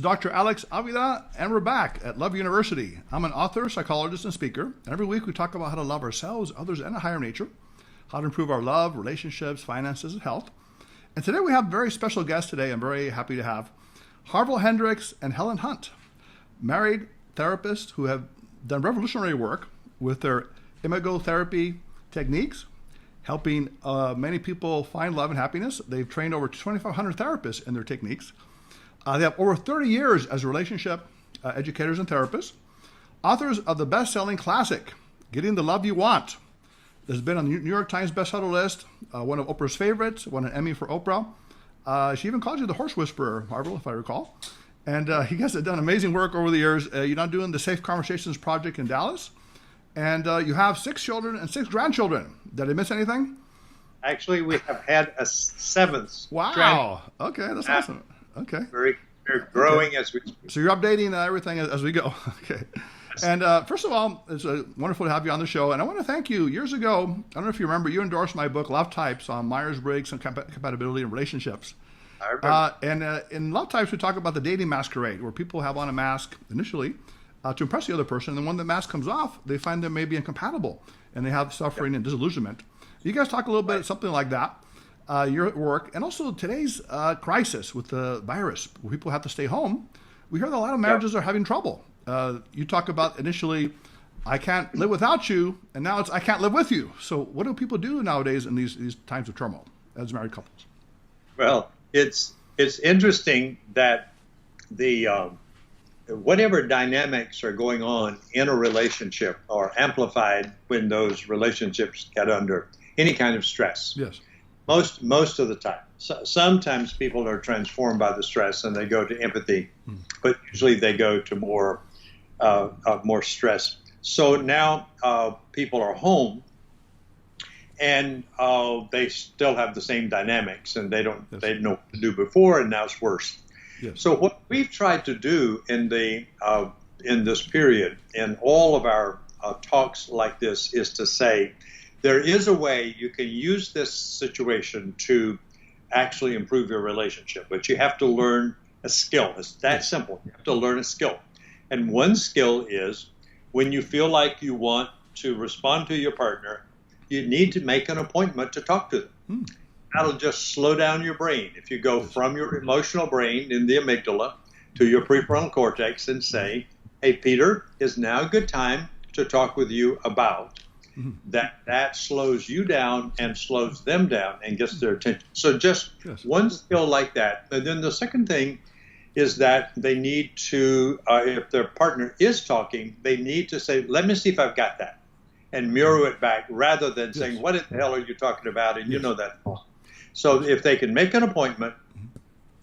Dr. Alex Avila, and we're back at Love University. I'm an author, psychologist, and speaker. And every week we talk about how to love ourselves, others, and a higher nature, how to improve our love, relationships, finances, and health. And today we have a very special guest today. I'm very happy to have Harville Hendrix and Helen Hunt, married therapists who have done revolutionary work with their imagotherapy techniques, helping many people find love and happiness. They've trained over 2,500 therapists in their techniques. They have over 30 years as relationship educators and therapists. Authors of the best-selling classic, Getting the Love You Want. This has been on the New York Times bestseller list, one of Oprah's favorites, won an Emmy for Oprah. She even called you the horse whisperer, Harville, if I recall. And you guys have done amazing work over the years. You're now doing the Safe Conversations Project in Dallas. And you have 6 children and 6 grandchildren. Did I miss anything? Actually, we have had a 7th. Wow. Okay, that's awesome. Okay. Very growing as we speak. So you're updating everything as we go. Okay. And first of all, it's wonderful to have you on the show. And I want to thank you. Years ago, I don't know if you remember, you endorsed my book, Love Types, on Myers-Briggs and compatibility in relationships. I remember. And in Love Types, we talk about the dating masquerade, where people have on a mask initially to impress the other person. And when the mask comes off, they find them maybe incompatible, and they have suffering and disillusionment. You guys talk a little bit something like that. Your work, and also today's crisis with the virus, where people have to stay home. We hear that a lot of marriages are having trouble. You talk about initially, I can't live without you, and now it's I can't live with you. So what do people do nowadays in these times of turmoil as married couples? Well, it's interesting that the whatever dynamics are going on in a relationship are amplified when those relationships get under any kind of stress. Yes. Most of the time. Sometimes people are transformed by the stress and they go to empathy, but usually they go to more stress. So now people are home, and they still have the same dynamics, and they know what to do before, and now it's worse. Yes. So what we've tried to do in this period, in all of our talks like this, is to say, there is a way you can use this situation to actually improve your relationship, but you have to learn a skill. It's that simple. You have to learn a skill. And one skill is when you feel like you want to respond to your partner, you need to make an appointment to talk to them. That'll just slow down your brain. If you go from your emotional brain in the amygdala to your prefrontal cortex and say, hey, Peter, is now a good time to talk with you about that slows you down and slows them down and gets their attention. So just one skill like that. And then the second thing is that they need to, if their partner is talking, they need to say, let me see if I've got that, and mirror it back rather than saying, what the hell are you talking about? And you know that. So if they can make an appointment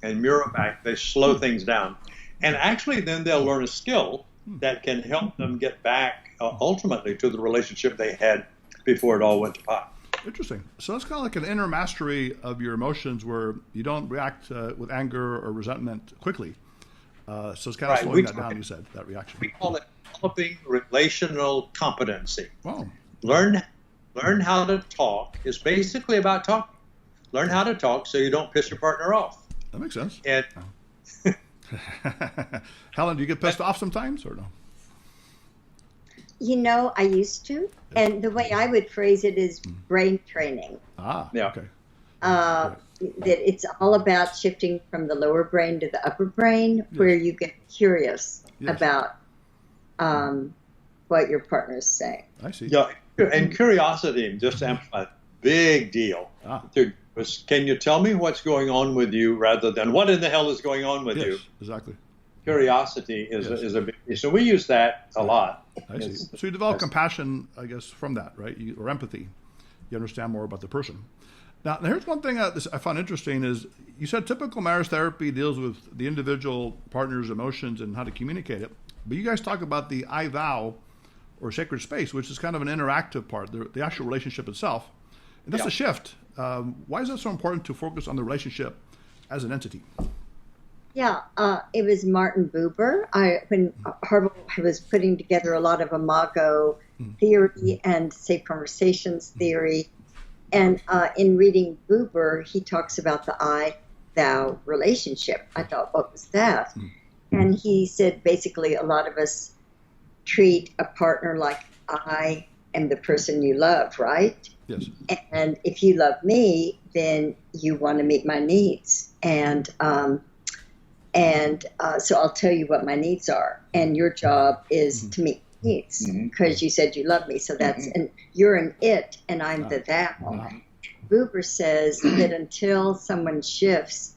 and mirror it back, they slow things down. And actually then they'll learn a skill that can help them get back ultimately to the relationship they had before it all went to pot. Interesting. So it's kind of like an inner mastery of your emotions where you don't react with anger or resentment quickly. So it's kind of slowing that down, you said, that reaction. We call it developing relational competency. Wow. Learn how to talk is basically about talking. Learn how to talk so you don't piss your partner off. That makes sense. And Helen, do you get pissed off sometimes or no? You know, I used to. And the way I would phrase it is brain training. Okay. That it's all about shifting from the lower brain to the upper brain, where you get curious about what your partner is saying. I see. Yeah, and curiosity, just to amplify, big deal. Can you tell me what's going on with you rather than what in the hell is going on with you? Exactly. Curiosity is a big deal. So we use that a lot. I see. So you develop compassion, I guess, from that, right? Or empathy. You understand more about the person. Now here's one thing I found interesting is you said typical marriage therapy deals with the individual partner's emotions and how to communicate it. But you guys talk about the I vow or sacred space, which is kind of an interactive part, the actual relationship itself. And that's a shift. Why is that so important to focus on the relationship as an entity? Yeah, it was Martin Buber. When Harville was putting together a lot of imago theory and safe conversations theory, and in reading Buber, he talks about the I-thou relationship. I thought, what was that? And he said basically a lot of us treat a partner like I am the person you love, right? Yes. And if you love me, then you want to meet my needs. And so I'll tell you what my needs are. And your job is to meet needs because you said you love me. So that's, and you're an it and I'm the thou. Buber says that until someone shifts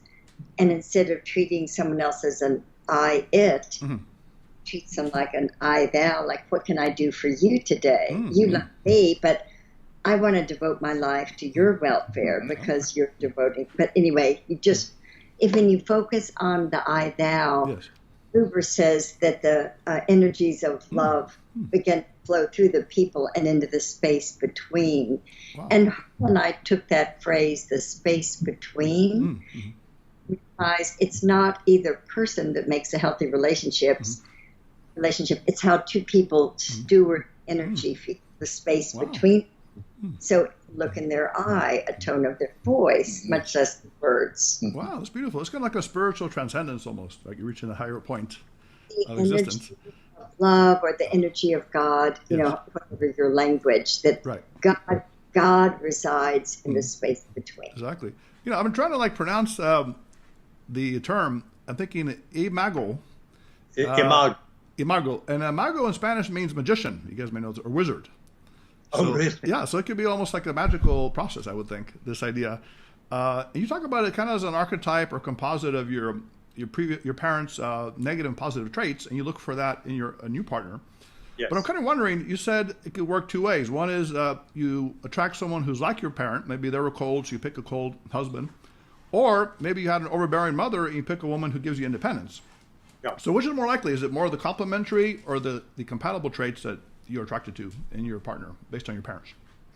and instead of treating someone else as an I it, treats them like an I thou, like what can I do for you today? You love me, but I want to devote my life to your welfare because you're devoting. But anyway, you just, when you focus on the I thou, Buber says that the energies of love begin to flow through the people and into the space between. And when I took that phrase, the space between, realized it's not either person that makes a healthy relationship. It's how two people steward energy, the space between. So look in their eye, a tone of their voice, much less the words. Wow, that's beautiful. It's kind of like a spiritual transcendence almost, like you're reaching a higher point of energy existence. Of love or the energy of God, you know, whatever your language, that God resides in the space between. Exactly. You know, I've been trying to like pronounce the term. I'm thinking imago. Imago. And imago in Spanish means magician. You guys may know, or wizard. So, really? Yeah, so it could be almost like a magical process, I would think, this idea. And you talk about it kind of as an archetype or composite of your parents' negative and positive traits, and you look for that in a new partner. Yes. But I'm kind of wondering, you said it could work two ways. One is you attract someone who's like your parent. Maybe they were cold, so you pick a cold husband. Or maybe you had an overbearing mother, and you pick a woman who gives you independence. Yeah. So which is more likely? Is it more the complementary or the compatible traits that you're attracted to in your partner based on your parents?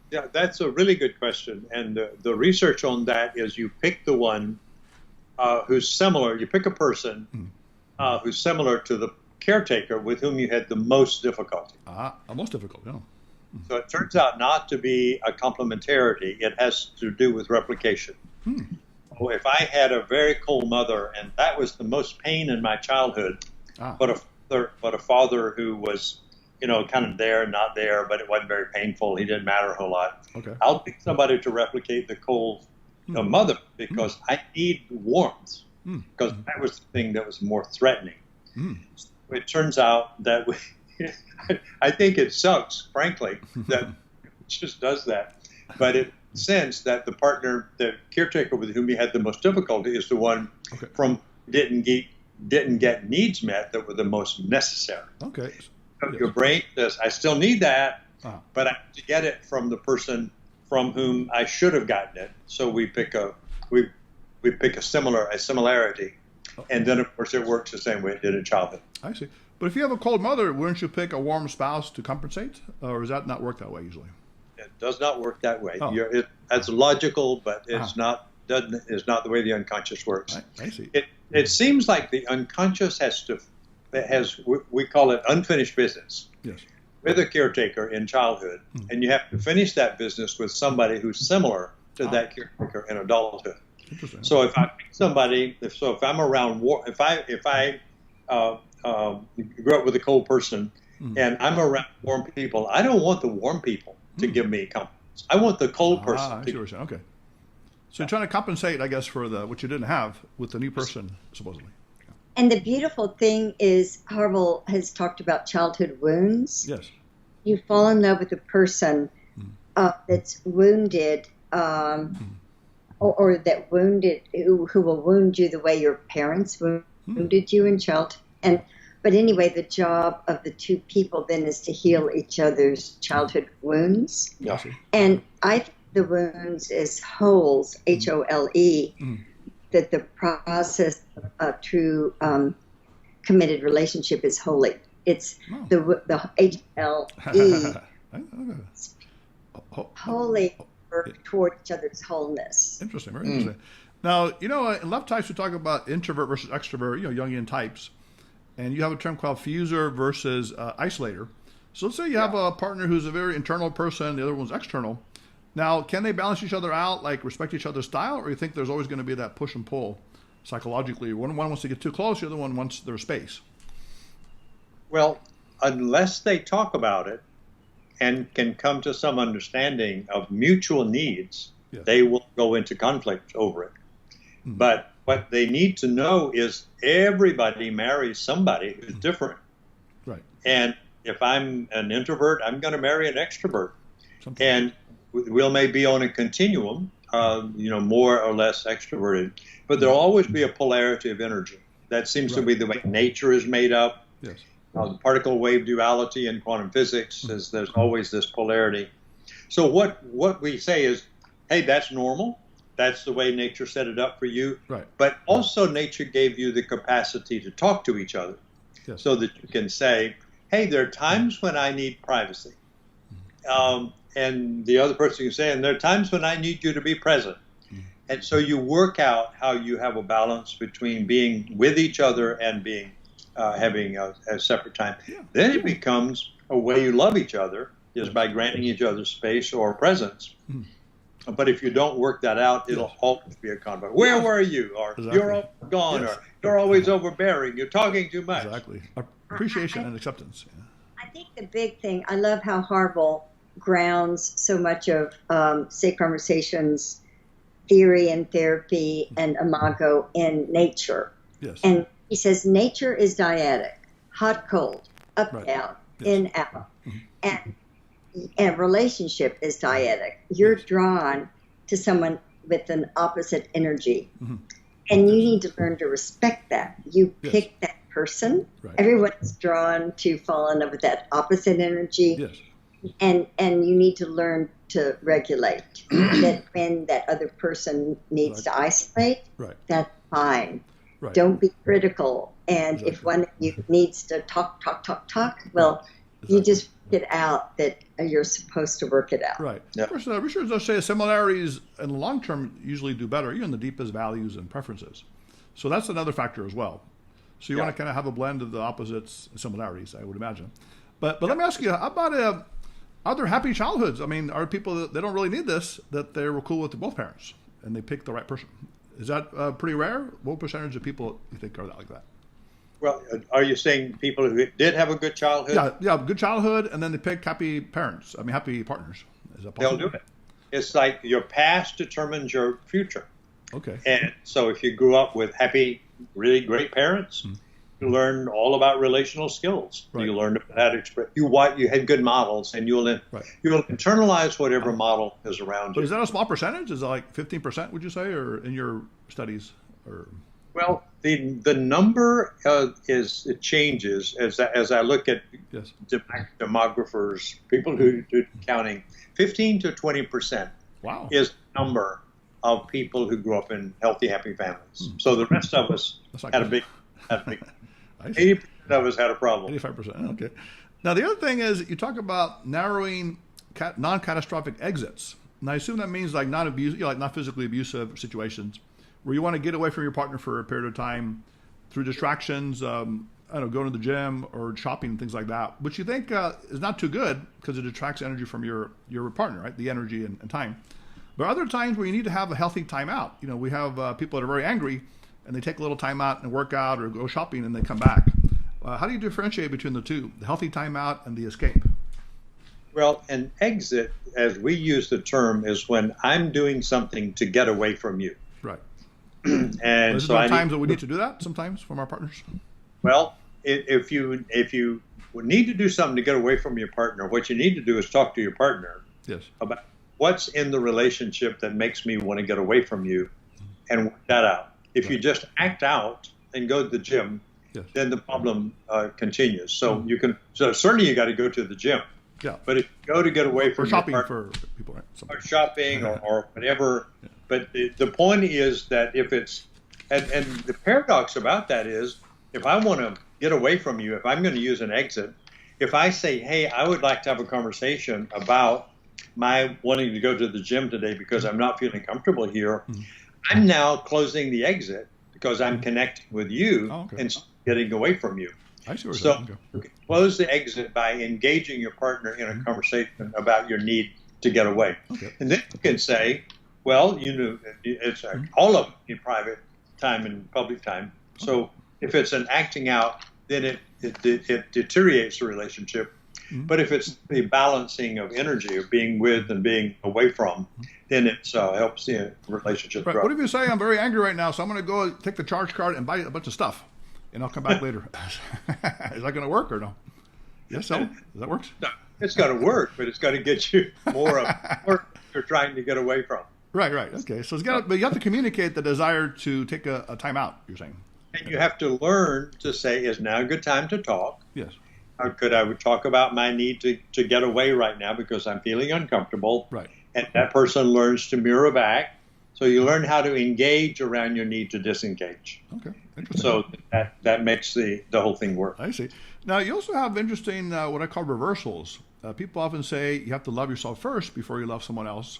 Yeah, that's a really good question. And the research on that is you pick the one who's similar. You pick a person who's similar to the caretaker with whom you had the most difficulty. Most difficult, yeah. So it turns out not to be a complementarity. It has to do with replication. So if I had a very cold mother, and that was the most pain in my childhood, but a father who was, you know, kind of there, not there, but it wasn't very painful. He didn't matter a whole lot. Okay. I'll pick somebody to replicate the cold mother because I need warmth because that was the thing that was more threatening. So it turns out that I think it sucks, frankly, that it just does that. But it sense that the partner, the caretaker with whom you had the most difficulty is the one from didn't get needs met that were the most necessary. Okay. So your brain says, I still need that, but I have to get it from the person from whom I should have gotten it. So we pick a similarity, and then of course it works the same way it did in childhood. I see. But if you have a cold mother, wouldn't you pick a warm spouse to compensate, or does that not work that way usually? It does not work that way. That's logical, but it's not the way the unconscious works. I see. It seems like the unconscious we call it unfinished business. Yes. With a caretaker in childhood, and you have to finish that business with somebody who's similar to that caretaker in adulthood. Interesting. So if I pick somebody, if I'm around if I grew up with a cold person and I'm around warm people, I don't want the warm people to give me compliments. I want the cold person. I see what you're saying. Okay. So you're trying to compensate, I guess, for what you didn't have with the new person, supposedly. And the beautiful thing is, Harville has talked about childhood wounds. Yes. You fall in love with a person that's wounded, or that wounded, who will wound you the way your parents wounded you in childhood. But anyway, the job of the two people then is to heal each other's childhood wounds. Yeah. And I think the wounds is holes, HOLE, that the process of true committed relationship is holy. It's the HLE, holy work toward each other's wholeness. Interesting, very interesting. Now, you know, in love types, we talk about introvert versus extrovert, Jungian types. And you have a term called fuser versus isolator. So let's say you have a partner who's a very internal person, the other one's external. Now, can they balance each other out, like respect each other's style, or you think there's always going to be that push and pull psychologically? One wants to get too close, the other one wants their space. Well, unless they talk about it and can come to some understanding of mutual needs, Yes. they will go into conflict over it. Mm-hmm. But what they need to know is everybody marries somebody who's different. Right. And if I'm an introvert, I'm going to marry an extrovert. Something. And we'll may be on a continuum, more or less extroverted, but there'll always be a polarity of energy. That seems to be the way nature is made up. Yes. The particle wave duality in quantum physics is there's always this polarity. So what we say is, hey, that's normal. That's the way nature set it up for you. Right. But also nature gave you the capacity to talk to each other. Yes. So that you can say, hey, there are times when I need privacy. And the other person can say, and there are times when I need you to be present. And so you work out how you have a balance between being with each other and being having a separate time. Yeah. Then it becomes a way you love each other is by granting each other space or presence. But if you don't work that out, it'll always be a conflict. Where were you? Or you're all gone. Or you're always overbearing. You're talking too much. Exactly. Appreciation and acceptance. Yeah. I think the big thing, I love how Harville grounds so much of Safe Conversations theory and therapy and imago in nature. Yes. And he says nature is dyadic, hot, cold, up, down, in, out. And relationship is dyadic. You're drawn to someone with an opposite energy. And you need to learn to respect that. You pick that person. Right. Everyone's drawn to fall in love with that opposite energy. Yes. And you need to learn to regulate. That when that other person needs to isolate, that's fine. Right. Don't be critical. And if one of you needs to talk, well, you just work it out that you're supposed to work it out. Right. Of course, research does say similarities in the long term usually do better, even the deepest values and preferences. So that's another factor as well. So you want to kind of have a blend of the opposites and similarities, I would imagine. But let me ask you, how about are there happy childhoods? I mean, are people that they don't really need this, that they were cool with both parents and they picked the right person? Is that pretty rare? What percentage of people you think are like that? Well, are you saying people who did have a good childhood? Yeah, good childhood, and then they pick happy parents. I mean, happy partners. Is that possible? They'll do it. It's like your past determines your future. Okay. And so if you grew up with happy, really great parents, you learn all about relational skills. Right. You learned how to express. You had good models, and you'll internalize whatever model is around you. But is that a small percentage? Is it like 15%? Would you say, or in your studies, or? Well, the number it changes as I look at demographers, people who do counting. 15 to 20% is the number of people who grew up in healthy, happy families. So the rest of us had a big 80% of us had a problem. 85%. Okay. Now the other thing is you talk about narrowing non-catastrophic exits. And I assume that means like not physically abusive situations, where you want to get away from your partner for a period of time through distractions, going to the gym or shopping and things like that, which you think is not too good because it detracts energy from your partner, right? The energy and time. But other times where you need to have a healthy time out. We have people that are very angry and they take a little time out and work out or go shopping and they come back. How do you differentiate between the two, the healthy time out and the escape? Well, an exit, as we use the term, is when I'm doing something to get away from you. Right. And so times that we need to do that sometimes from our partners? Well, if you need to do something to get away from your partner, what you need to do is talk to your partner about what's in the relationship that makes me want to get away from you and work that out. If you just act out and go to the gym, then the problem continues. So certainly you got to go to the gym. Yeah. But if you go to get away from shopping your partner, for people, right? or shopping or whatever. Yeah. But the point is that if it's, and the paradox about that is, if I want to get away from you, if I'm going to use an exit, if I say, hey, I would like to have a conversation about my wanting to go to the gym today because I'm not feeling comfortable here, I'm now closing the exit because I'm connecting with you and getting away from you. I see what you're saying. Okay. Close the exit by engaging your partner in a conversation about your need to get away. Okay. And then you can say, well, it's all of it in private. time in public time. So if it's an acting out, then it deteriorates the relationship. But if it's the balancing of energy of being with and being away from, then it helps the relationship grow. What if you say, I'm very angry right now, so I'm going to go take the charge card and buy a bunch of stuff, and I'll come back later? Is that going to work or no? Yes, so that works? No, it's got to work, but it's got to get you more of what you're trying to get away from. Right. Okay, so but you have to communicate the desire to take a time out, you're saying. And you have to learn to say, is now a good time to talk? Yes. I would talk about my need to get away right now because I'm feeling uncomfortable. Right. And that person learns to mirror back. So you learn how to engage around your need to disengage. Okay, interesting. So that makes the whole thing work. I see. Now, you also have interesting, what I call reversals. People often say you have to love yourself first before you love someone else.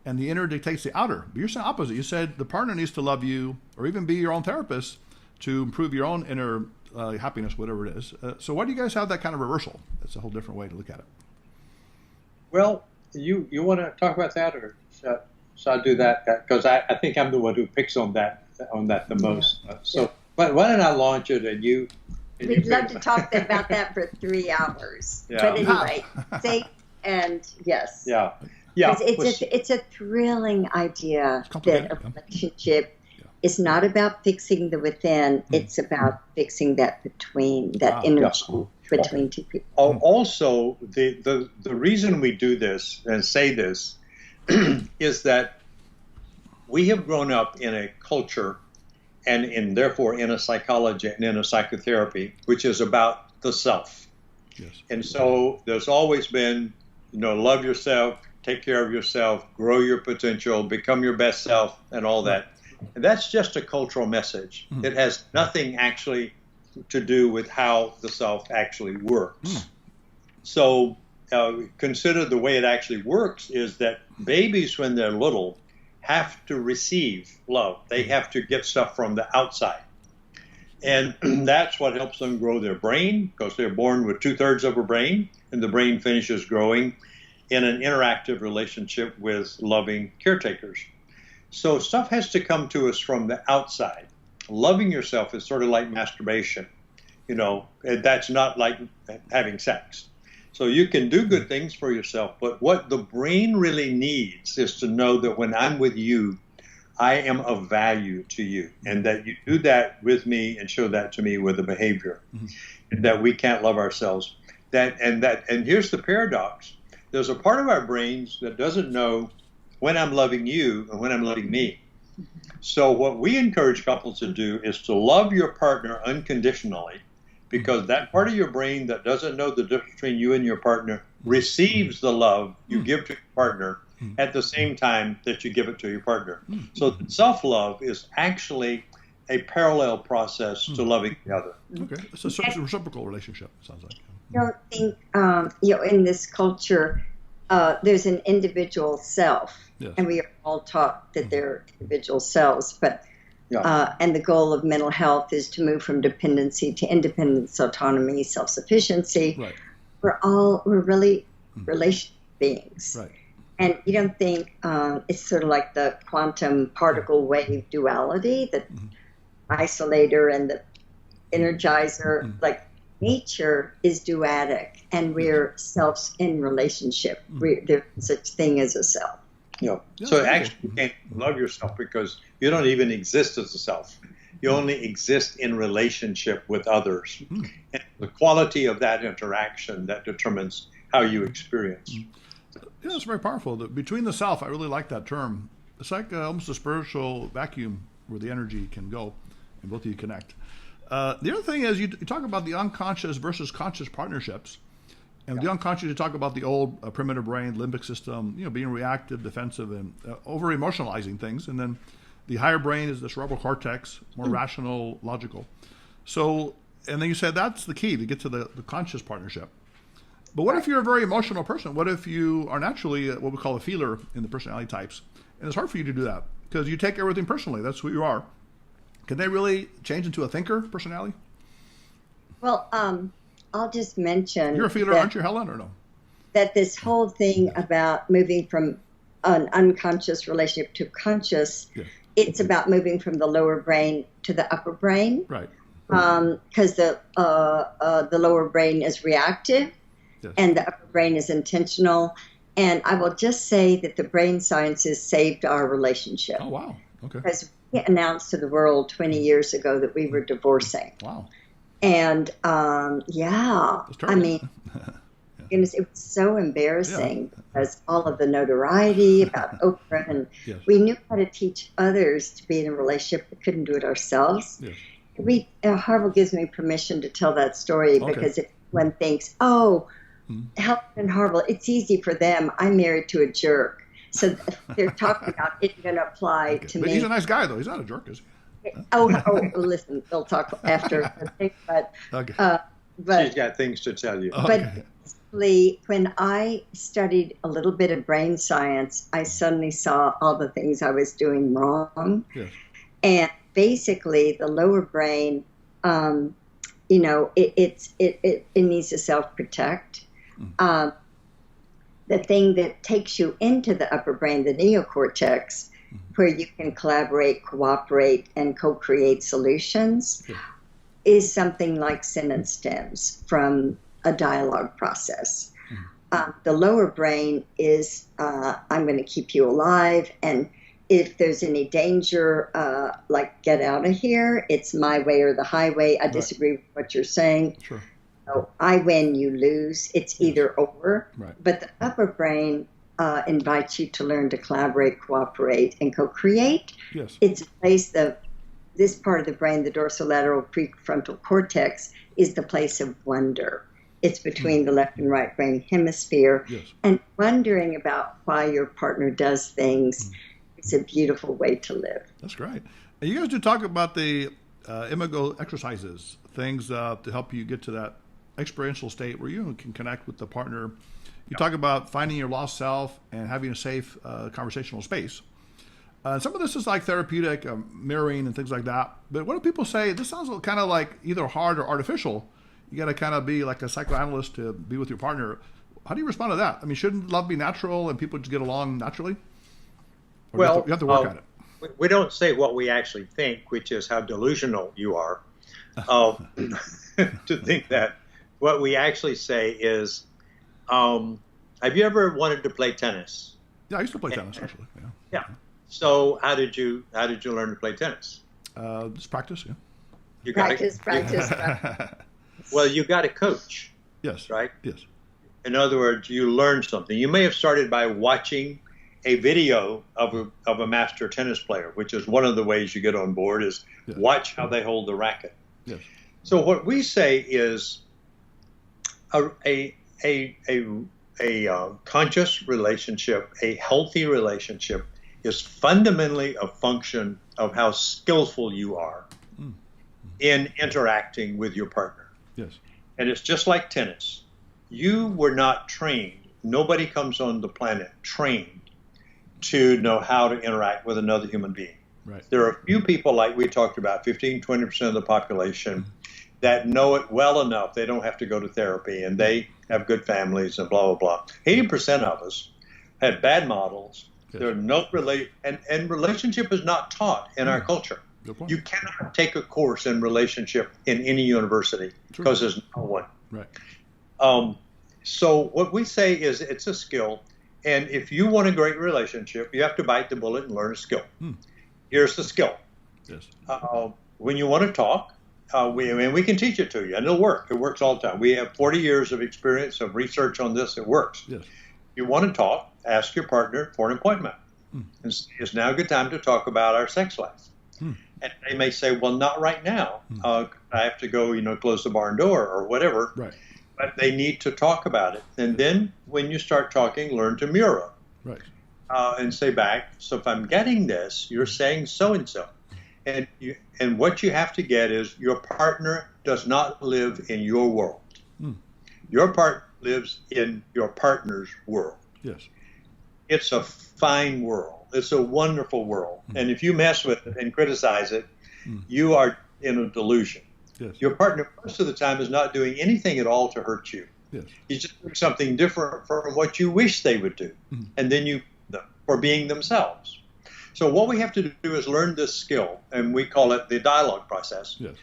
And the inner dictates the outer. But you're saying opposite. You said the partner needs to love you or even be your own therapist to improve your own inner happiness, whatever it is. So why do you guys have that kind of reversal? That's a whole different way to look at it. Well, you want to talk about that, or shall I do that? Because I think I'm the one who picks on that the most. So why don't I launch it and you? We'd love to talk about that for 3 hours. Yeah. But anyway, safe and yes. Yeah. It's a thrilling idea that a relationship is not about fixing the within. It's about fixing that energy between two people. Also, the reason we do this and say this is that we have grown up in a culture and therefore in a psychology and in a psychotherapy, which is about the self. Yes. And so there's always been, love yourself, take care of yourself, grow your potential, become your best self, and all that. And that's just a cultural message. It has nothing actually to do with how the self actually works. So consider the way it actually works is that babies, when they're little, have to receive love. They have to get stuff from the outside. And that's what helps them grow their brain, because they're born with 2/3 of a brain, and the brain finishes growing in an interactive relationship with loving caretakers. So stuff has to come to us from the outside. Loving yourself is sort of like masturbation. That's not like having sex. So you can do good things for yourself, but what the brain really needs is to know that when I'm with you, I am of value to you, and that you do that with me and show that to me with a behavior, and that we can't love ourselves. And here's the paradox. There's a part of our brains that doesn't know when I'm loving you and when I'm loving me. So what we encourage couples to do is to love your partner unconditionally, because that part of your brain that doesn't know the difference between you and your partner receives the love you give to your partner at the same time that you give it to your partner. So self-love is actually a parallel process to loving the other. Okay, so it's a reciprocal relationship, it sounds like. I don't think, in this culture, there's an individual self, and we are all taught that they're individual selves, but and the goal of mental health is to move from dependency to independence, autonomy, self-sufficiency. Right. We're really relational beings. Right. And you don't think it's sort of like the quantum particle wave duality, the isolator and the energizer, like nature is duadic, and we're selves in relationship. There's such thing as a self. So actually you can't love yourself because you don't even exist as a self. You only exist in relationship with others. And the quality of that interaction that determines how you experience. Yeah, it's very powerful. Between the self, I really like that term. It's like almost a spiritual vacuum where the energy can go and both of you connect. The other thing is you talk about the unconscious versus conscious partnerships. And the unconscious, you talk about the old primitive brain, limbic system, being reactive, defensive, and over-emotionalizing things. And then the higher brain is the cerebral cortex, more rational, logical. So, and then you said that's the key to get to the conscious partnership. But what if you're a very emotional person? What if you are naturally what we call a feeler in the personality types? And it's hard for you to do that because you take everything personally. That's who you are. Can they really change into a thinker personality? Well, I'll just mention... You're a feeler, aren't you, Helen, or no? That this whole thing about moving from an unconscious relationship to conscious it's about moving from the lower brain to the upper brain. Right. Because the lower brain is reactive, Yes. and the upper brain is intentional. And I will just say that the brain sciences saved our relationship. Oh, wow. Okay. Because we announced to the world 20 years ago that we were divorcing. Wow. And That's terrible. I mean, goodness, it was so embarrassing because all of the notoriety about Oprah, and Yes. we knew how to teach others to be in a relationship, but couldn't do it ourselves. Yes. Harville gives me permission to tell that story because if one thinks, oh, Helen and Harville, it's easy for them. I'm married to a jerk. So they're talking about it going to apply to But me. he's a nice guy, though. He's not a jerk, is he? Oh, listen, they'll talk after. But, Okay. but She's got things to tell you. But basically, when I studied a little bit of brain science, I suddenly saw all the things I was doing wrong. Yes. And basically, the lower brain, it needs to self-protect. The thing that takes you into the upper brain, the neocortex, where you can collaborate, cooperate, and co-create solutions, is something like sentence stems from a dialogue process. The lower brain is, I'm going to keep you alive, and if there's any danger, like get out of here, it's my way or the highway. I disagree with what you're saying. Sure. So I win, you lose. It's either or. Right. But the upper brain invites you to learn to collaborate, cooperate, and co-create. Yes. It's a place this part of the brain, the dorsolateral prefrontal cortex, is the place of wonder. It's between the left and right brain hemisphere. Yes. And wondering about why your partner does things is a beautiful way to live. That's great. And you guys do talk about the imago exercises, things to help you get to that experiential state where you can connect with the partner. You talk about finding your lost self and having a safe conversational space. Some of this is like therapeutic, mirroring and things like that. But what do people say? This sounds kind of like either hard or artificial. You got to kind of be like a psychoanalyst to be with your partner. How do you respond to that? I mean, shouldn't love be natural and people just get along naturally? Or Well, you have to work at it. We don't say what we actually think, which is how delusional you are, to think that. What we actually say is, have you ever wanted to play tennis? Yeah, I used to play tennis actually. Yeah. So how did you learn to play tennis? Just practice. Yeah. You Practice. Well, you got a coach. Yes. Right? Yes. In other words, you learned something. You may have started by watching a video of a master tennis player, which is one of the ways you get on board, is watch how they hold the racket. Yes. So what we say is a conscious relationship, a healthy relationship, is fundamentally a function of how skillful you are in interacting with your partner. Yes. And it's just like tennis. You were not trained. Nobody comes on the planet trained to know how to interact with another human being. Right. There are a few people, like we talked about, 15, 20% of the population that know it well enough. They don't have to go to therapy, and they have good families and blah, blah, blah. 80% of us had bad models. Yes. They're not and relationship is not taught in our culture. You cannot take a course in relationship in any university because there's no one. Right. So what we say is it's a skill, and if you want a great relationship, you have to bite the bullet and learn a skill. Here's the skill. Yes. When you want to talk, we can teach it to you, and it'll work. It works all the time. We have 40 years of experience of research on this. It works. Yes. You want to talk, ask your partner for an appointment. It's now a good time to talk about our sex life. And they may say, well, not right now. I have to go, close the barn door or whatever. Right. But they need to talk about it. And then when you start talking, learn to mirror. Right. And say back, so if I'm getting this, you're saying so-and-so. And what you have to get is your partner does not live in your world. Your partner lives in your partner's world. Yes. It's a fine world. It's a wonderful world. And if you mess with it and criticize it, you are in a delusion. Yes. Your partner most of the time is not doing anything at all to hurt you. Yes. He's just doing something different from what you wish they would do. And then you for being themselves. So what we have to do is learn this skill, and we call it the dialogue process. Yes.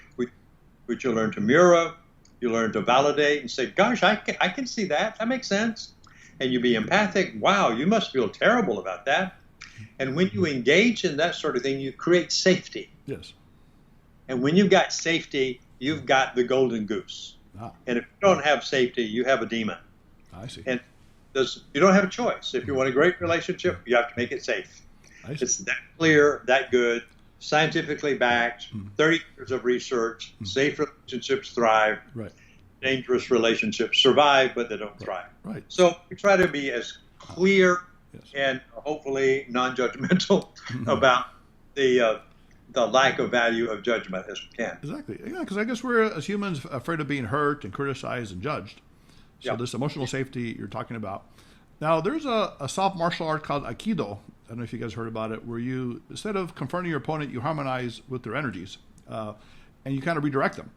Which you learn to mirror, you learn to validate and say, gosh, I can see that. That makes sense. And you be empathic. Wow, you must feel terrible about that. And when you engage in that sort of thing, you create safety. Yes. And when you've got safety, you've got the golden goose. Ah. And if you don't have safety, you have a demon. I see. And you don't have a choice. If you want a great relationship, you have to make it safe. I see. It's that clear, that good, scientifically backed, 30 years of research, safe relationships thrive, Right. dangerous relationships survive, but they don't thrive. Right. So we try to be as clear Yes. and hopefully non-judgmental about the lack of value of judgment as we can. Exactly. Yeah, because I guess we're, as humans, afraid of being hurt and criticized and judged. So Yeah. this emotional safety you're talking about. Now, there's a soft martial art called Aikido. I don't know if you guys heard about it, where you, instead of confronting your opponent, you harmonize with their energies, and you kind of redirect them.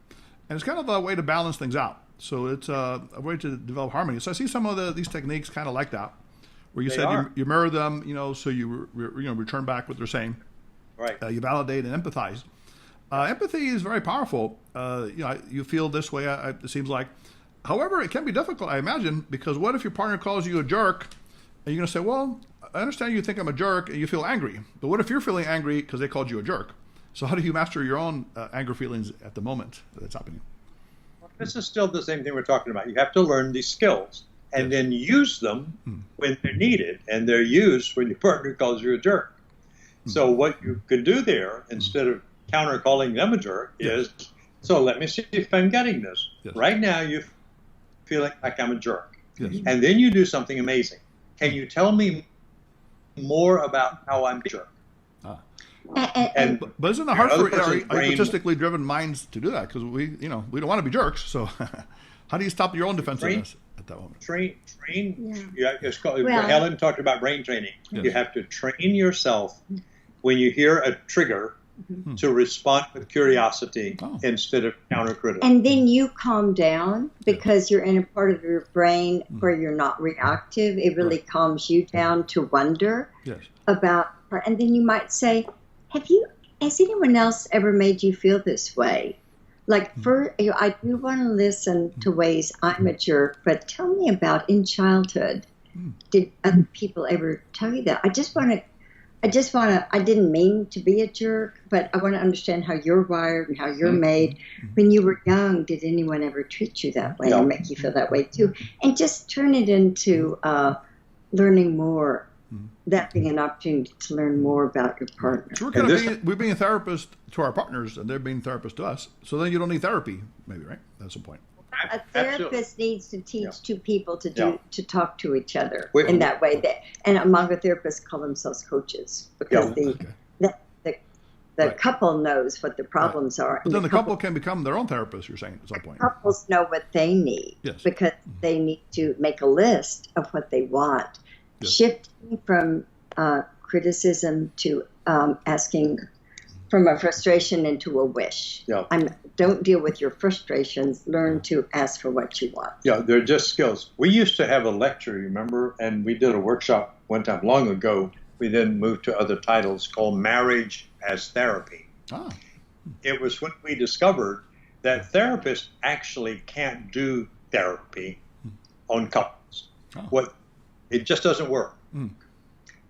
And it's kind of a way to balance things out. So it's a way to develop harmony. So I see some of these techniques kind of like that, where you They said are. you mirror them, so you return back what they're saying. Right. You validate and empathize. Empathy is very powerful. You feel this way, it seems like. However, it can be difficult, I imagine, because what if your partner calls you a jerk, and you're going to say, well, I understand you think I'm a jerk, and you feel angry. But what if you're feeling angry because they called you a jerk? So how do you master your own anger feelings at the moment that's happening? This is still the same thing we're talking about. You have to learn these skills and then use them when they're needed, and they're used when your partner calls you a jerk. So what you could do there, instead of counter calling them a jerk, is, so let me see if I'm getting this. Yes. Right now you feel like I'm a jerk. Yes. And then you do something amazing. Can you tell me more about how I'm a jerk? And But isn't it hard other for our person's brain- egotistically driven minds to do that? Because we don't want to be jerks. So how do you stop your own defensiveness at that moment? train. Yeah. It's called, Well- Helen talked about brain training. Yes. You have to train yourself when you hear a trigger to respond with curiosity instead of countercritical. And then you calm down because you're in a part of your brain where you're not reactive. It really calms you down to wonder Yes. about her. And then you might say, has anyone else ever made you feel this way? Like, I do want to listen to ways I'm a jerk, but tell me about in childhood. Did other people ever tell you that? I didn't mean to be a jerk, but I want to understand how you're wired and how you're made. When you were young, did anyone ever treat you that way or make you feel that way too? And just turn it into learning more, that being an opportunity to learn more about your partner. So we're being a therapist to our partners, and they're being therapists to us. So then you don't need therapy, maybe, right? That's the point. A therapist needs to teach two people to talk to each other Wait. in that way. And Imago therapists call themselves coaches because the couple knows what the problems are. But then the couple can become their own therapist, you're saying, at some point. Couples know what they need because they need to make a list of what they want. Yes. Shifting from criticism to asking from a frustration into a wish. Yeah. Don't deal with your frustrations. Learn to ask for what you want. Yeah, they're just skills. We used to have a lecture, remember, and we did a workshop one time long ago. We then moved to other titles called Marriage as Therapy. Ah. It was when we discovered that therapists actually can't do therapy on couples. It just doesn't work.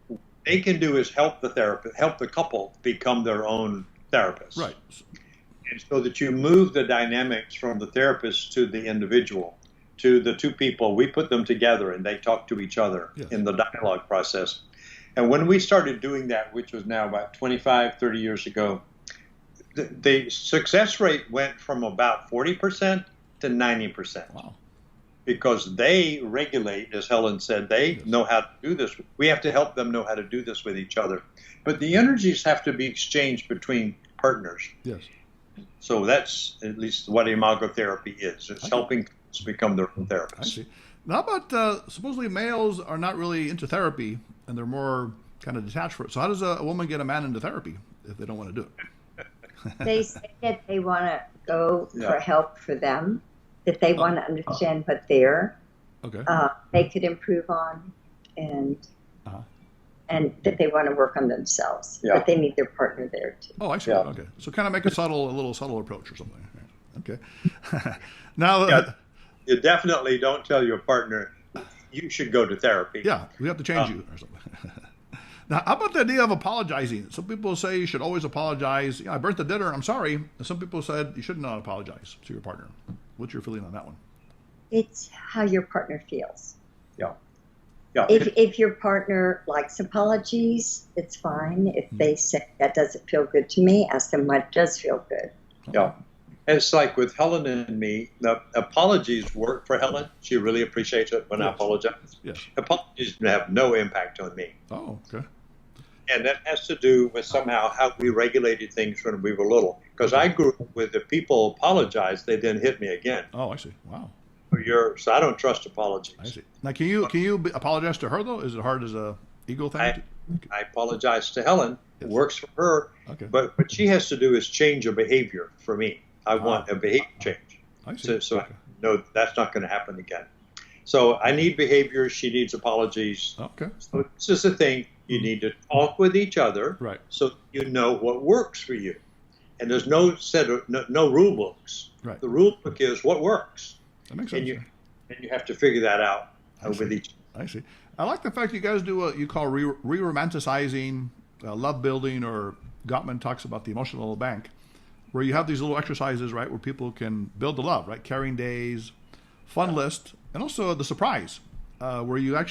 What they can do is help the couple become their own therapist. Right. And so that you move the dynamics from the therapist to the individual, to the two people. We put them together and they talk to each other in the dialogue process. And when we started doing that, which was now about 25, 30 years ago, the success rate went from about 40% to 90%. Wow. Because they regulate, as Helen said, they know how to do this. We have to help them know how to do this with each other. But the energies have to be exchanged between partners. Yes. So that's at least what imago therapy is. It's helping couples become their own I therapists. see. Now, how about supposedly males are not really into therapy and they're more kind of detached from it. So how does a woman get a man into therapy if they don't want to do it? They say that they want to go for help for them, that they want to understand what they could improve on, and and that they want to work on themselves, Yeah. but they need their partner there too. Oh, I see. Yeah. Okay. So kind of make a little subtle approach or something. Okay. Now, Yeah. You definitely don't tell your partner you should go to therapy. yeah, we have to change you or something. Now, how about the idea of apologizing? Some people say you should always apologize. Yeah, I burnt the dinner. I'm sorry. And some people said you should not apologize to your partner. What's your feeling on that one? It's how your partner feels. Yeah. Yeah. If your partner likes apologies, it's fine. If they say that doesn't feel good to me, ask them what does feel good. Yeah. And it's like with Helen and me, the apologies work for Helen. She really appreciates it when I apologize. Yes. Apologies have no impact on me. Oh, okay. And that has to do with somehow how we regulated things when we were little. Because I grew up with if people apologize, they then hit me again. Oh, I see. Wow. So I don't trust apologies. I see. Now, can you apologize to her though? Is it hard as a ego thing? I apologize to Helen. Yes. It works for her. Okay. But what she has to do is change a behavior for me. I want a behavior change. I see. So I know that's not going to happen again. So I need behavior. She needs apologies. Okay. So this is the thing. You need to talk with each other, Right. so you know what works for you. And there's no set of no rule books. Right. The rule book is what works, That makes sense. and you have to figure that out with each. I see. I like the fact you guys do what you call re-romanticizing, love building, or Gottman talks about the emotional bank, where you have these little exercises, right, where people can build the love, right? Caring days, fun list, and also the surprise, where you don't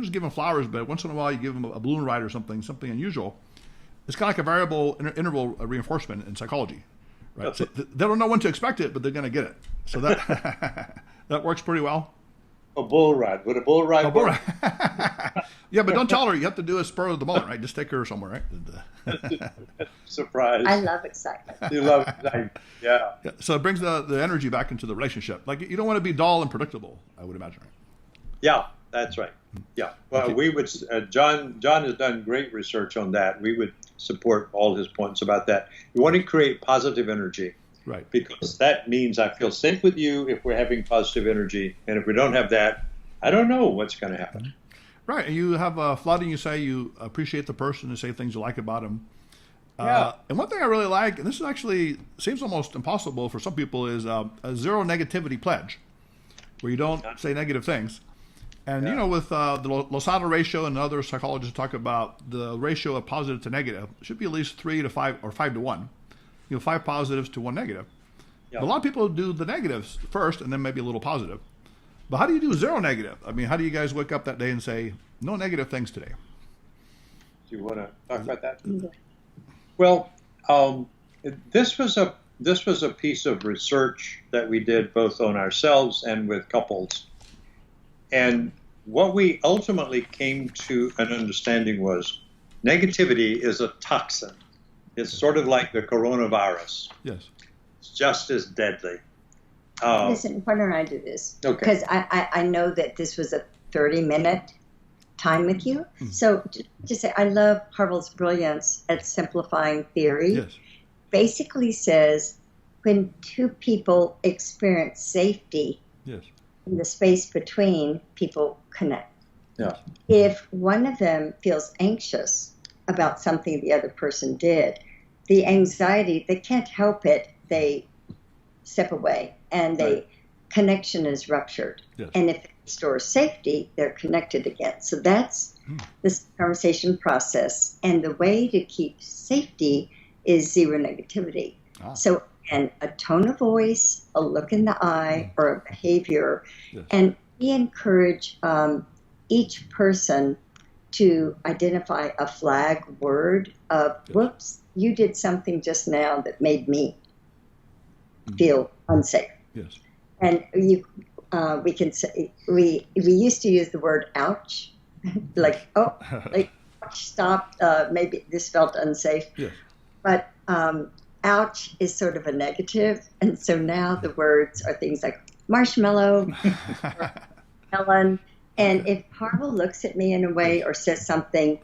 just give them flowers, but once in a while you give them a balloon ride or something unusual. It's kind of like a variable interval reinforcement in psychology, right? So they don't know when to expect it, but they're going to get it. So that that works pretty well. A bull ride. Would a bull ride work? Yeah, but don't tell her. You have to do a spur of the moment, right? Just take her somewhere, right? Surprise. I love excitement. You love excitement. Yeah. Yeah, so it brings the energy back into the relationship. Like, you don't want to be dull and predictable, I would imagine, right? Yeah, that's right. Yeah. Well, we would. John has done great research on that. We would support all his points about that. You want to create positive energy, Right. because that means I feel safe with you if we're having positive energy, and if we don't have that, I don't know what's going to happen. Right, and you have a flooding. You say you appreciate the person and say things you like about them. Yeah. And one thing I really like, and this is actually seems almost impossible for some people, is a zero negativity pledge, where you don't say negative things. And with the Losada ratio and other psychologists talk about the ratio of positive to negative, it should be at least 3 to 5 or 5 to 1. 5 positives to 1 negative. Yeah. But a lot of people do the negatives first and then maybe a little positive. But how do you do zero negative? I mean, how do you guys wake up that day and say, no negative things today? Do you want to talk about that? Well, this was a piece of research that we did both on ourselves and with couples. And what we ultimately came to an understanding was negativity is a toxin. It's sort of like the coronavirus. Yes. It's just as deadly. Listen, why don't I do this? Okay. Because I know that this was a 30-minute time with you. So just say, I love Harville's brilliance at simplifying theory. Yes. Basically says when two people experience safety Yes. in the space between, people connect. Yeah. If one of them feels anxious about something the other person did, the anxiety, they can't help it, they step away and connection is ruptured. Yes. And if it restores safety, they're connected again. So that's this conversation process. And the way to keep safety is zero negativity. So, and a tone of voice, a look in the eye, or a behavior. Yes. And we encourage each person to identify a flag word of, whoops, you did something just now that made me feel unsafe. Yes. And we can say, we used to use the word ouch, like, like, stop, maybe this felt unsafe. Yes. But ouch is sort of a negative, and so now the words are things like marshmallow, or melon. And if Harville looks at me in a way or says something,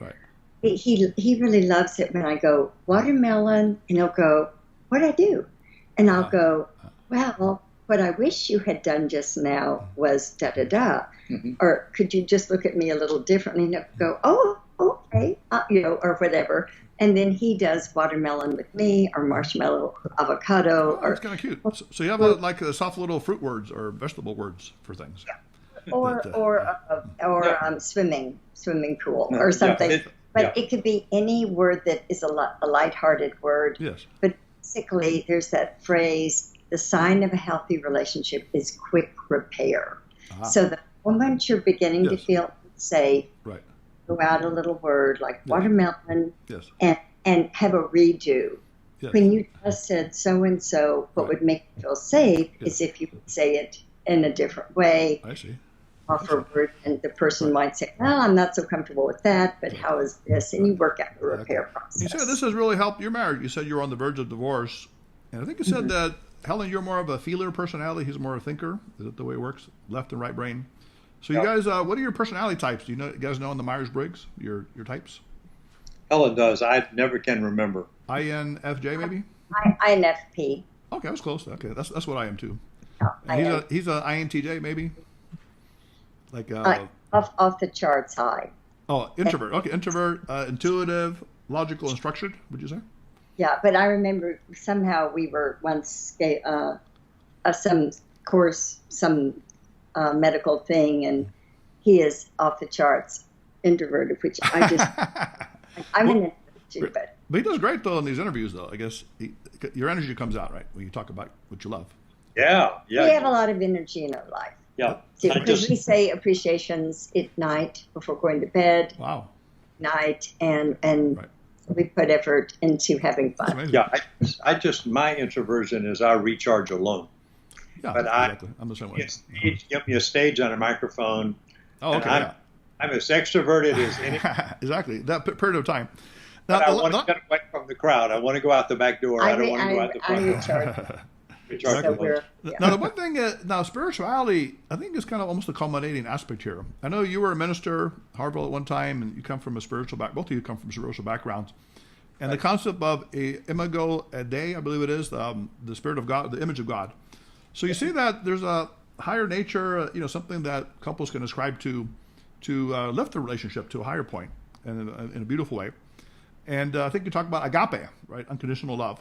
he really loves it when I go, watermelon, and he'll go, what'd I do? And I'll go, well, what I wish you had done just now was da-da-da. Or could you just look at me a little differently? And he'll go, oh, okay, or whatever. And then he does watermelon with me, or marshmallow, avocado, Oh, or that's kind of cute. So you have or like soft little fruit words or vegetable words for things. or That, or, Yeah. swimming pool Yeah. or something. Yeah. But it could be any word that is a lighthearted word. yes. But basically, there's that phrase: the sign of a healthy relationship is quick repair. Ah, So the moment you're beginning to yes. feel safe, Right. throw out a little word like Yes. watermelon, Yes. and have a redo. Yes. When you just said so and so, what Right. would make you feel safe Yes. is if you would say it in a different way, I see. offer a word, and the person Right. might say, "Well, I'm not so comfortable with that, but how is this?" And you work out the Exactly. repair process. You said this has really helped your marriage. You said you were on the verge of divorce, and I think you said that Helen, you're more of a feeler personality. He's more of a thinker. Is that the way it works? Left and right brain. So you Yeah. guys, what are your personality types? Do you guys know in the Myers Briggs your types? Helen does. I never can remember. INFJ maybe. INFP. Okay, I was close. Okay, that's what I am too. No, And he's a INTJ maybe. Like off the charts high. introvert. Okay, introvert, intuitive, logical, and structured. Would you say? Yeah, but I remember somehow we were once some course, some medical thing, and he is off the charts introverted, which I just I'm Well, an introvert too, but But he does great though in these interviews though. I guess your energy comes out right when you talk about what you love. Yeah. we have Yeah. a lot of energy in our life. Yeah. I Because we just, say appreciations at night before going to bed, Wow, night, and Right. we put effort into having that's fun. amazing. yeah. I just, my introversion is I recharge alone. Yeah, But exactly. I'm the same way. Give me a stage on a microphone. Oh, okay. and Yeah. I'm as extroverted as any. Exactly. That period of time. But Now, I want to get away from the crowd. I want to go out the back door. I don't want to go out the I front door. recharge. Recharge So alone. we're, yeah. Now, the one thing, now spirituality, I think is kind of almost a culminating aspect here. I know you were a minister, Harville, at one time, and you come from a spiritual both of you come from spiritual backgrounds. And the concept of a imago Dei, I believe it is, the spirit of God, the image of God. So you see that there's a higher nature, something that couples can ascribe to lift the relationship to a higher point, and in a beautiful way. And I think you talk about agape, right? Unconditional love,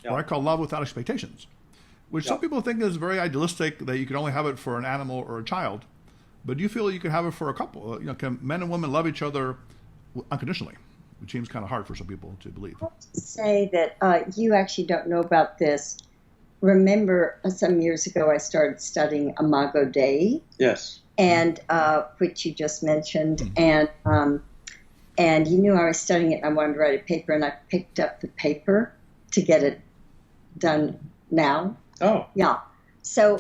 Yeah. or I call love without expectations, which some Yeah. people think is very idealistic, that you can only have it for an animal or a child. But do you feel you can have it for a couple? Can men and women love each other unconditionally? Which seems kind of hard for some people to believe. I have to say that you actually don't know about this. Remember, some years ago, I started studying Imago Dei, Yes. and which you just mentioned, and you knew I was studying it, and I wanted to write a paper, and I picked up the paper to get it done now. Oh. Yeah. So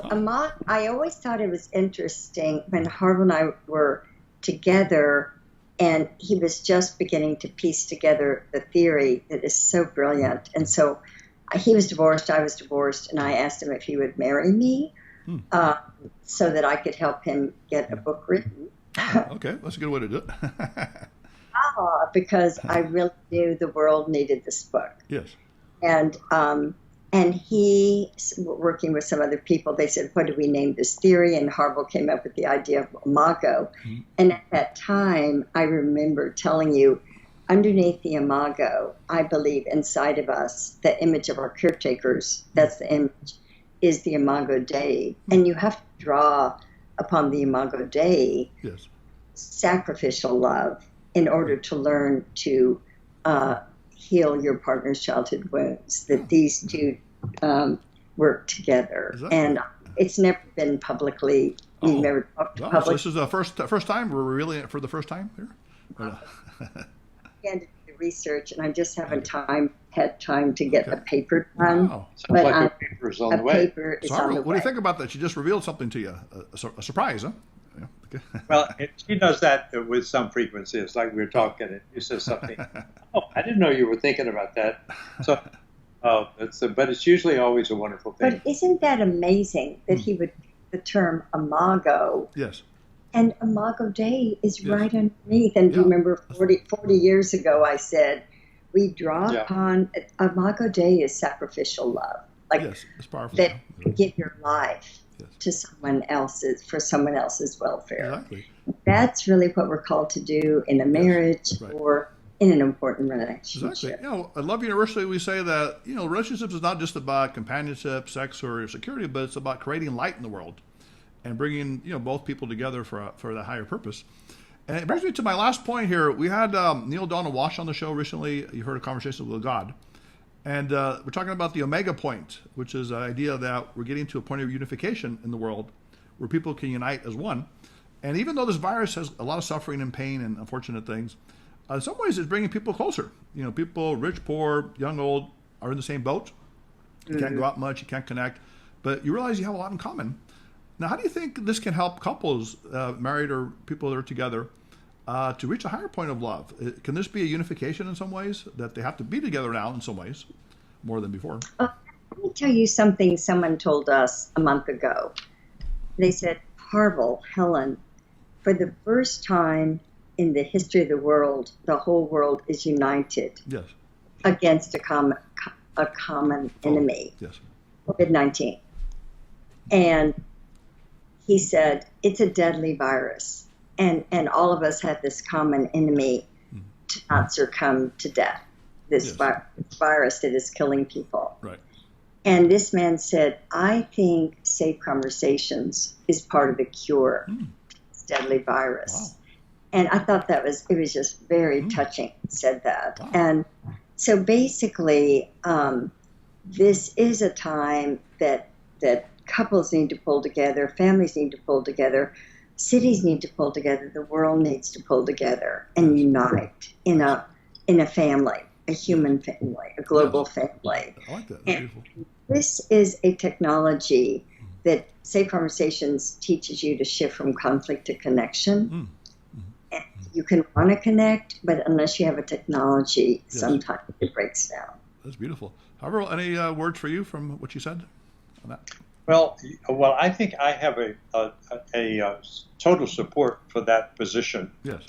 I always thought it was interesting when Harville and I were together, and he was just beginning to piece together the theory that is so brilliant. And so he was divorced, I was divorced, and I asked him if he would marry me so that I could help him get a book written. Okay, that's a good way to do it. Because I really knew the world needed this book. Yes. And he, working with some other people, they said, what do we name this theory? And Harville came up with the idea of imago. Mm-hmm. And at that time, I remember telling you, underneath the imago, I believe inside of us, the image of our caretakers, that's the image, is the Imago Dei. And you have to draw upon the Imago Dei, Yes. sacrificial love, in order to learn to heal your partner's childhood wounds, that these two work together. Exactly. And it's never been publicly, we've never talked to Wow, public. so this is the first time we're revealing it for the first time here? Began to do the research, and I just haven't had time to get a paper done. Wow. Sounds But like a paper is on a the way. paper is So on Harville, the what do way. you think about that? She just revealed something to you, a surprise, huh? Yeah. Okay. Well, she does that with some frequency. It's like we're talking and you say something. Oh, I didn't know you were thinking about that. So, but it's usually always a wonderful thing. But isn't that amazing that he would pick the term imago, Yes. and Imago Dei is Yes. right underneath. And do you Yeah. remember 40 years ago I said, we draw Yeah. upon, Imago Dei is sacrificial love. Like Yes. It's powerful. that Yeah. you give your life to someone else's, for someone else's welfare. Exactly. That's really what we're called to do in a marriage Right. or in an important relationship. Exactly. At Love University, we say that, relationships is not just about companionship, sex, or security, but it's about creating light in the world and bringing, both people together for the higher purpose. And it brings me to my last point here. We had Neil Donald Walsh on the show recently. You heard a conversation with God. And we're talking about the Omega point, which is the idea that we're getting to a point of unification in the world where people can unite as one. And even though this virus has a lot of suffering and pain and unfortunate things, in some ways it's bringing people closer. People, rich, poor, young, old, are in the same boat. You can't go out much, you can't connect, but you realize you have a lot in common. Now, how do you think this can help couples, married or people that are together, to reach a higher point of love? Can this be a unification in some ways, that they have to be together now in some ways, more than before? Let me tell you something someone told us a month ago. They said, Harville, Helen, for the first time in the history of the world, the whole world is united against a common enemy, COVID-19. And he said, it's a deadly virus. And all of us have this common enemy to not succumb to death, this virus that is killing people. Right. And this man said, I think safe conversations is part of the cure to this deadly virus. Wow. And I thought it was just very touching, he said that. Wow. And so basically, this is a time that couples need to pull together, families need to pull together, cities need to pull together, the world needs to pull together and unite in a family, a human family, a global family. I like that. That's And beautiful. this is a technology that Safe Conversations teaches you to shift from conflict to connection. And you can want to connect, but unless you have a technology, sometimes it breaks down. That's beautiful. Harville, any words for you from what you said on that? Well, I think I have a total support for that position. Yes.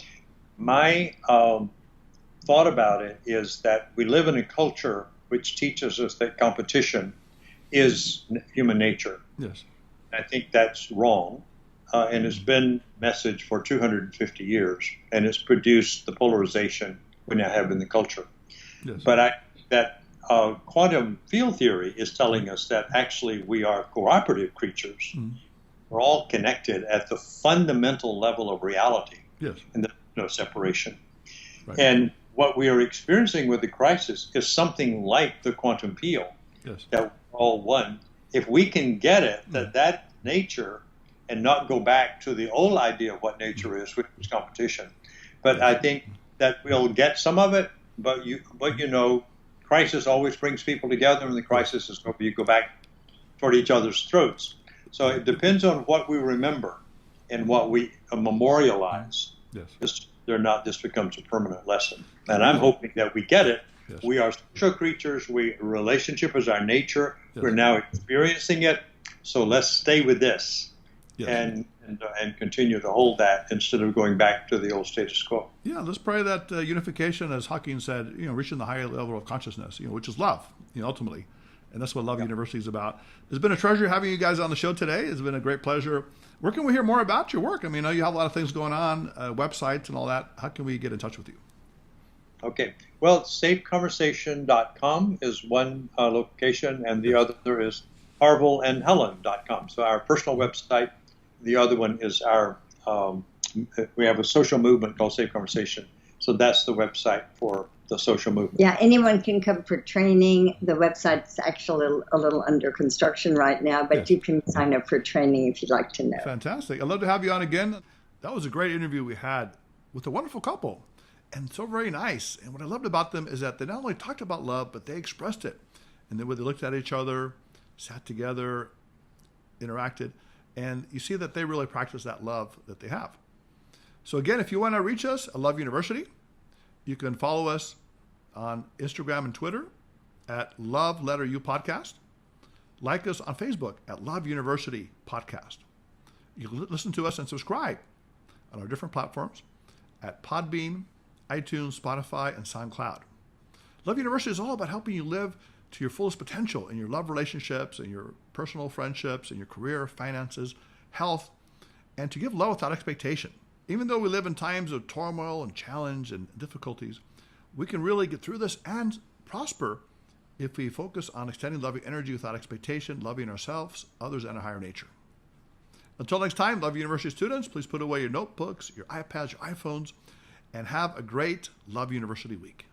My thought about it is that we live in a culture which teaches us that competition is human nature. Yes. I think that's wrong, and it's been message for 250 years, and it's produced the polarization we now have in the culture. Yes. But quantum field theory is telling us that actually we are cooperative creatures. We're all connected at the fundamental level of reality. Yes. And there's no separation. Right. And what we are experiencing with the crisis is something like the quantum field, that we're all one. If we can get it, that nature, and not go back to the old idea of what nature is, which is competition. But I think that we'll get some of it, but crisis always brings people together, and the crisis is going to go back toward each other's throats. So it depends on what we remember and what we memorialize. Yes. This becomes a permanent lesson. And I'm hoping that we get it. Yes. We are social creatures. Relationship is our nature. Yes. We're now experiencing it. So let's stay with this and continue to hold that instead of going back to the old status quo. Yeah, let's pray that unification, as Hawking said, reaching the higher level of consciousness, which is love, ultimately. And that's what Love University is about. It's been a treasure having you guys on the show today. It's been a great pleasure. Where can we hear more about your work? I mean, I know you have a lot of things going on, websites and all that. How can we get in touch with you? Okay. Well, safeconversation.com is one location, and the other is harvilleandhelen.com. So our personal website. The other one is we have a social movement called Safe Conversation. So that's the website for the social movement. Yeah, anyone can come for training. The website's actually a little under construction right now, but you can sign up for training if you'd like to know. Fantastic. I'd love to have you on again. That was a great interview we had with a wonderful couple, and so very nice. And what I loved about them is that they not only talked about love, but they expressed it. And then when they looked at each other, sat together, interacted, and you see that they really practice that love that they have. So again, if you want to reach us at Love University, you can follow us on Instagram and Twitter at Love Letter U Podcast. Like us on Facebook at Love University Podcast. You can listen to us and subscribe on our different platforms at Podbean, iTunes, Spotify, and SoundCloud. Love University is all about helping you live to your fullest potential in your love relationships, in your personal friendships, in your career, finances, health, and to give love without expectation. Even though we live in times of turmoil and challenge and difficulties, we can really get through this and prosper if we focus on extending loving energy without expectation, loving ourselves, others, and a higher nature. Until next time, Love University students, please put away your notebooks, your iPads, your iPhones, and have a great Love University week.